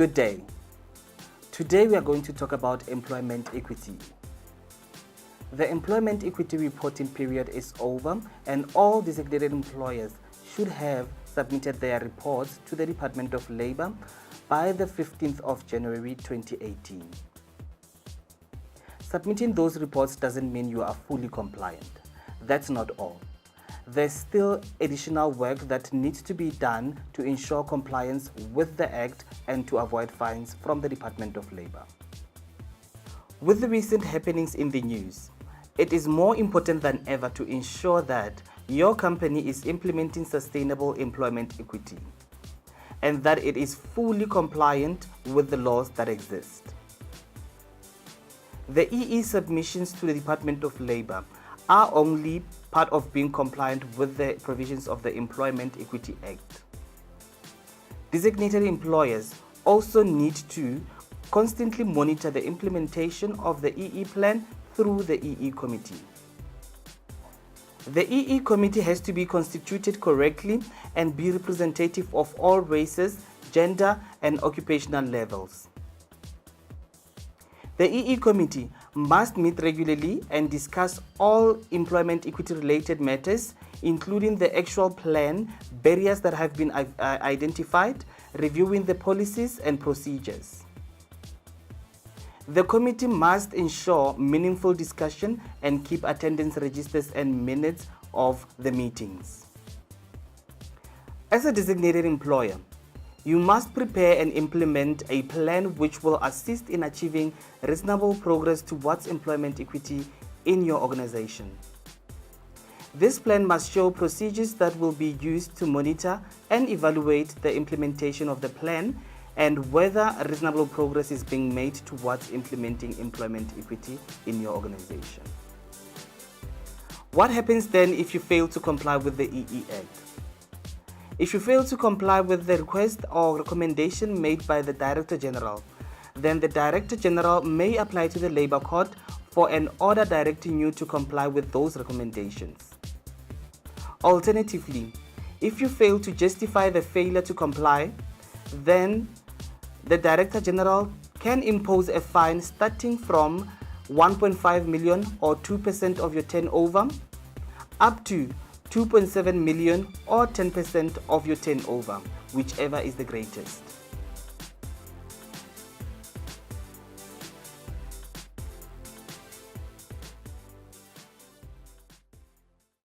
Good day. Today we are going to talk about employment equity. The employment equity reporting period is over and all designated employers should have submitted their reports to the Department of Labor by the 15th of January 2018. Submitting those reports doesn't mean you are fully compliant. That's not all. There's still additional work that needs to be done to ensure compliance with the Act and to avoid fines from the Department of Labor. With the recent happenings in the news, it is more important than ever to ensure that your company is implementing sustainable employment equity and that it is fully compliant with the laws that exist. The EE submissions to the Department of Labor are only part of being compliant with the provisions of the Employment Equity Act. Designated employers also need to constantly monitor the implementation of the EE plan through the EE committee. The EE committee has to be constituted correctly and be representative of all races, gender, and occupational levels. The EE committee must meet regularly and discuss all employment equity related matters, including the actual plan, barriers that have been identified, reviewing the policies and procedures. The committee must ensure meaningful discussion and keep attendance registers and minutes of the meetings. As a designated employer, you must prepare and implement a plan which will assist in achieving reasonable progress towards employment equity in your organization. This plan must show procedures that will be used to monitor and evaluate the implementation of the plan and whether reasonable progress is being made towards implementing employment equity in your organization. What happens then if you fail to comply with the EE Act? If you fail to comply with the request or recommendation made by the Director General, then the Director General may apply to the Labour Court for an order directing you to comply with those recommendations. Alternatively, if you fail to justify the failure to comply, then the Director General can impose a fine starting from 1.5 million or 2% of your turnover up to 2.7 million or 10% of your turnover, whichever is the greatest.